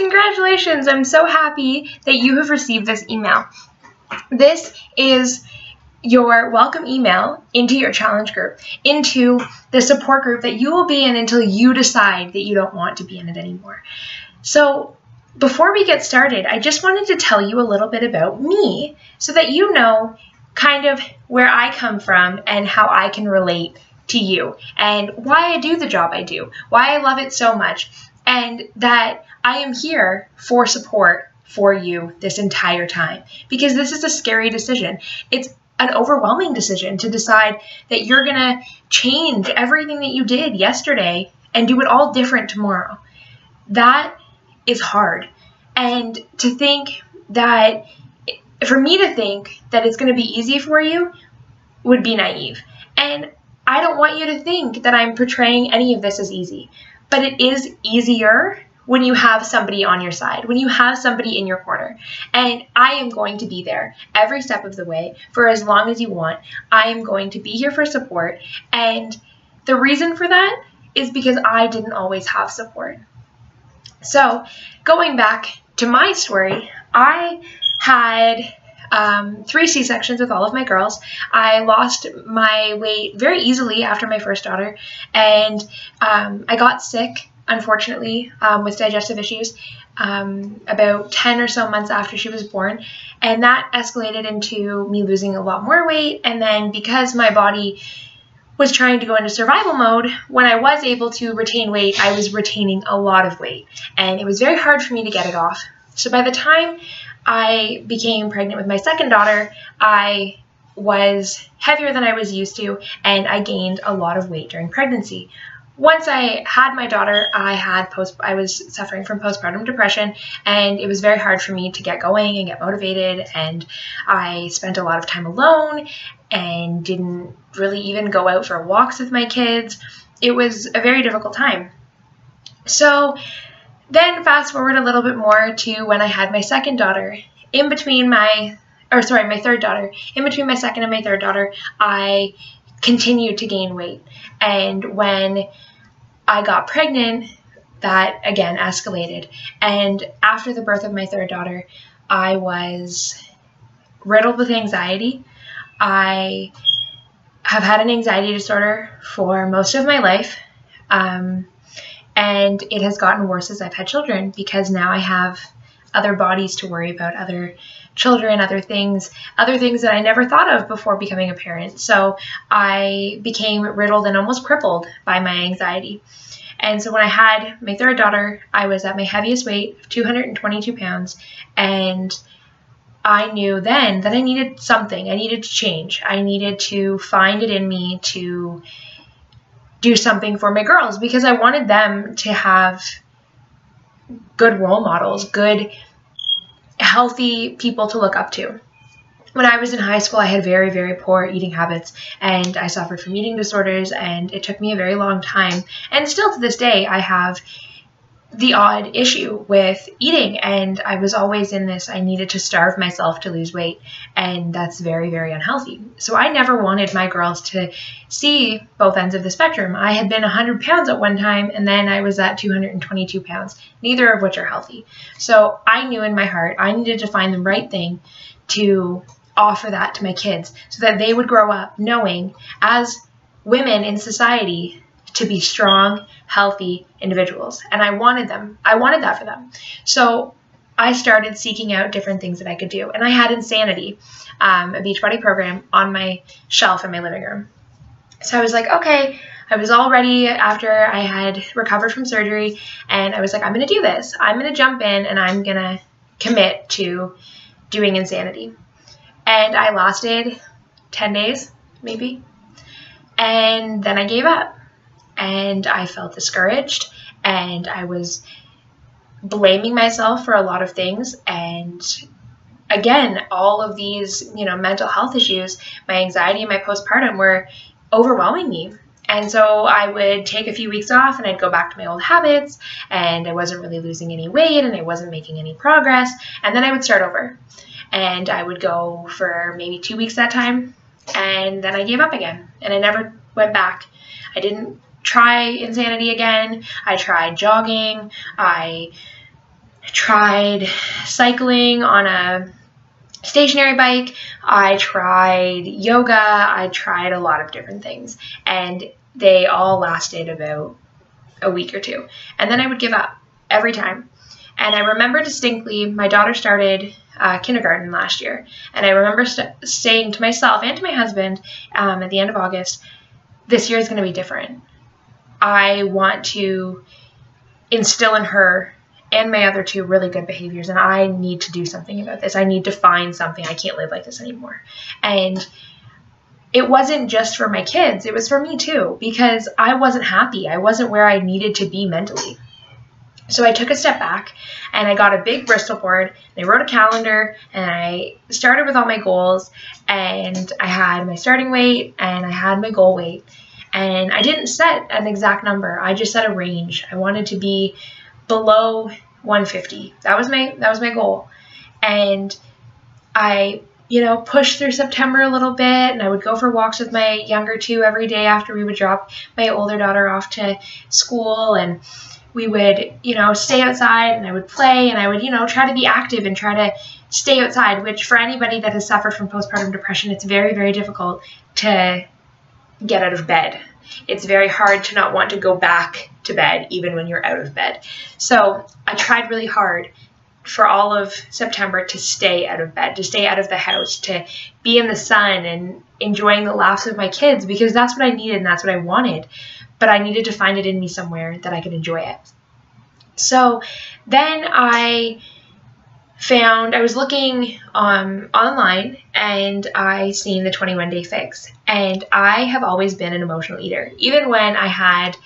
Congratulations! I'm so happy that you have received this email. This is your welcome email into your challenge group, into the support group that you will be in until you decide that you don't want to be in it anymore. So before we get started, I just wanted to tell you a little bit about me so that you know kind of where I come from and how I can relate to you and why I do the job I do, why I love it so much, and that I am here for support for you this entire time, because this is a scary decision. It's an overwhelming decision to decide that you're gonna change everything that you did yesterday and do it all different tomorrow. That is hard. And to think that, for me to think that it's gonna be easy for you would be naive. And I don't want you to think that I'm portraying any of this as easy, but it is easier when you have somebody on your side, when you have somebody in your corner. And I am going to be there every step of the way for as long as you want. I am going to be here for support. And the reason for that is because I didn't always have support. So going back to my story, I had 3 C-sections with all of my girls. I lost my weight very easily after my first daughter, and I got sick, unfortunately, with digestive issues about 10 or so months after she was born, and that escalated into me losing a lot more weight. And then because my body was trying to go into survival mode, when I was able to retain weight, I was retaining a lot of weight, and it was very hard for me to get it off. So by the time I became pregnant with my second daughter, I was heavier than I was used to, and I gained a lot of weight during pregnancy. Once I had my daughter, I was suffering from postpartum depression, and it was very hard for me to get going and get motivated, and I spent a lot of time alone and didn't really even go out for walks with my kids. It was a very difficult time. So then fast forward a little bit more to when I had my second daughter. My third daughter. In between my second and my third daughter, I continued to gain weight. And when I got pregnant, that again escalated. And after the birth of my third daughter, I was riddled with anxiety. I have had an anxiety disorder for most of my life. And it has gotten worse as I've had children, because now I have other bodies to worry about, other children, other things that I never thought of before becoming a parent. So I became riddled and almost crippled by my anxiety. And so when I had my third daughter, I was at my heaviest weight of 222 pounds. And I knew then that I needed something. I needed to change. I needed to find it in me to do something for my girls, because I wanted them to have good role models, good, healthy people to look up to. When I was in high school, I had very, very poor eating habits, and I suffered from eating disorders, and it took me a very long time. And still to this day, I have the odd issue with eating, and I was always in this, I needed to starve myself to lose weight, and that's very, very unhealthy. So I never wanted my girls to see both ends of the spectrum. I had been 100 pounds at one time, and then I was at 222 pounds, neither of which are healthy. So I knew in my heart I needed to find the right thing to offer that to my kids, so that they would grow up knowing, as women in society, to be strong, healthy individuals. And I wanted that for them. So I started seeking out different things that I could do. And I had Insanity, a Beachbody program, on my shelf in my living room. So I was like, okay, I was all ready after I had recovered from surgery, and I was like, I'm going to do this. I'm going to jump in, and I'm going to commit to doing Insanity. And I lasted 10 days, maybe. And then I gave up. And I felt discouraged, and I was blaming myself for a lot of things. And again, all of these, mental health issues, my anxiety and my postpartum were overwhelming me. And so I would take a few weeks off, and I'd go back to my old habits, and I wasn't really losing any weight, and I wasn't making any progress. And then I would start over, and I would go for maybe 2 weeks that time, and then I gave up again, and I never went back. I didn't try Insanity again. I tried jogging. I tried cycling on a stationary bike. I tried yoga. I tried a lot of different things, and they all lasted about a week or two. And then I would give up every time. And I remember distinctly, my daughter started kindergarten last year, and I remember saying to myself and to my husband at the end of August, this year is going to be different. I want to instill in her and my other two really good behaviors, and I need to do something about this. I need to find something. I can't live like this anymore. And it wasn't just for my kids. It was for me too, because I wasn't happy. I wasn't where I needed to be mentally. So I took a step back, and I got a big Bristol board, and I wrote a calendar, and I started with all my goals, and I had my starting weight, and I had my goal weight. And I didn't set an exact number. I just set a range. I wanted to be below 150. That was my goal. And I, pushed through September a little bit, and I would go for walks with my younger two every day after we would drop my older daughter off to school, and we would, stay outside, and I would play, and I would, try to be active and try to stay outside, which for anybody that has suffered from postpartum depression, it's very, very difficult to get out of bed. It's very hard to not want to go back to bed even when you're out of bed. So I tried really hard for all of September to stay out of bed, to stay out of the house, to be in the sun and enjoying the laughs of my kids, because that's what I needed and that's what I wanted. But I needed to find it in me somewhere that I could enjoy it. So then I was looking online, and I seen the 21 Day Fix, and I have always been an emotional eater. Even when I had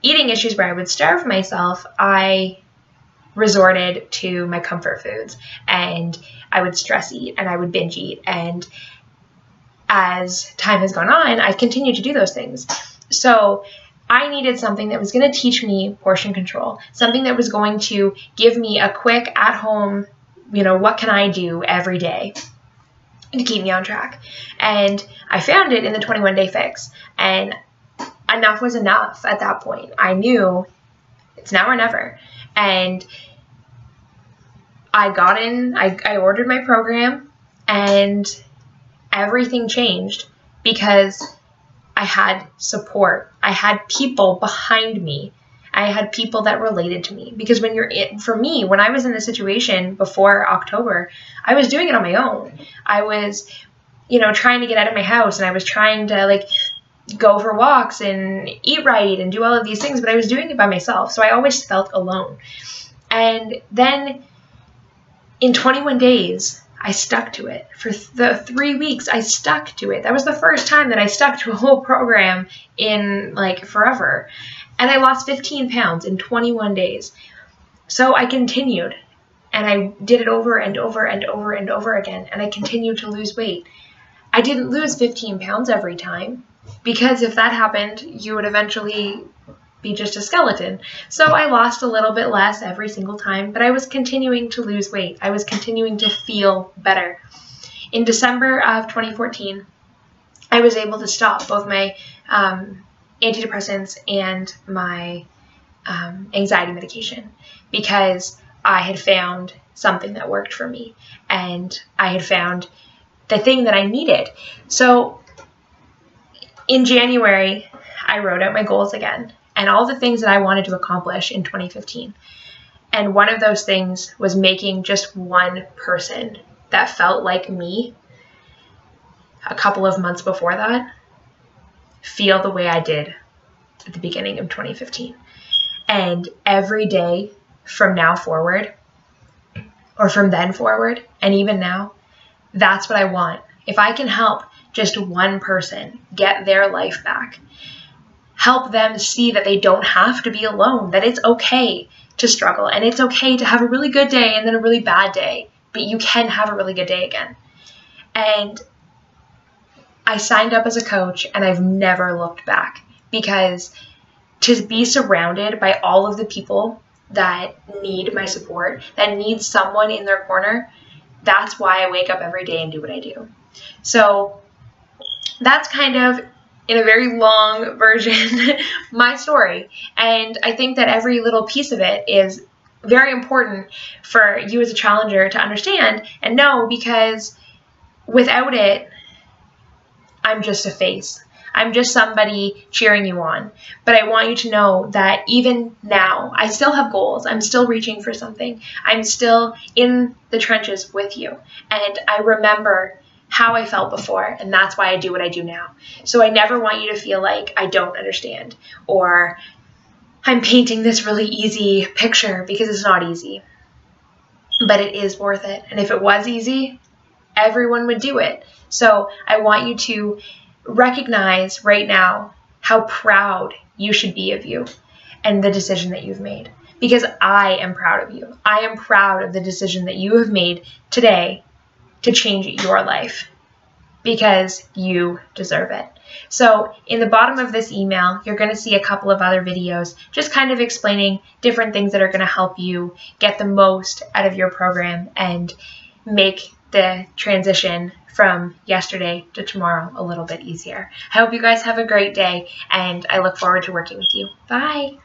eating issues where I would starve myself, I resorted to my comfort foods, and I would stress eat, and I would binge eat, and as time has gone on, I've continued to do those things. So I needed something that was going to teach me portion control, something that was going to give me a quick at-home, what can I do every day to keep me on track. And I found it in the 21 Day Fix, and enough was enough at that point. I knew it's now or never. And I got in, I ordered my program, and everything changed because I had support. I had people behind me. I had people that related to me. Because for me, when I was in the situation before October, I was doing it on my own. I was, trying to get out of my house, and I was trying to go for walks and eat right and do all of these things, but I was doing it by myself. So I always felt alone. And then in 21 days, I stuck to it. For the 3 weeks, I stuck to it. That was the first time that I stuck to a whole program in forever. And I lost 15 pounds in 21 days. So I continued, and I did it over and over and over and over again. And I continued to lose weight. I didn't lose 15 pounds every time, because if that happened, you would eventually be just a skeleton. So I lost a little bit less every single time, but I was continuing to lose weight. I was continuing to feel better. In December of 2014, I was able to stop both my antidepressants and my anxiety medication, because I had found something that worked for me, and I had found the thing that I needed. So in January, I wrote out my goals again, and all the things that I wanted to accomplish in 2015. And one of those things was making just one person that felt like me a couple of months before that feel the way I did at the beginning of 2015. And every day from now forward, or from then forward, and even now, that's what I want. If I can help just one person get their life back, help them see that they don't have to be alone, that it's okay to struggle, and it's okay to have a really good day and then a really bad day, but you can have a really good day again. And I signed up as a coach, and I've never looked back, because to be surrounded by all of the people that need my support, that need someone in their corner, that's why I wake up every day and do what I do. So that's kind of, in a very long version, my story. And I think that every little piece of it is very important for you as a challenger to understand and know, because without it, I'm just a face. I'm just somebody cheering you on. But I want you to know that even now, I still have goals. I'm still reaching for something. I'm still in the trenches with you. And I remember how I felt before, and that's why I do what I do now. So I never want you to feel like I don't understand, or I'm painting this really easy picture, because it's not easy. But it is worth it. And if it was easy, everyone would do it. So I want you to recognize right now how proud you should be of you and the decision that you've made, because I am proud of you. I am proud of the decision that you have made today to change your life, because you deserve it. So in the bottom of this email, you're going to see a couple of other videos just kind of explaining different things that are going to help you get the most out of your program and make the transition from yesterday to tomorrow a little bit easier. I hope you guys have a great day, and I look forward to working with you. Bye.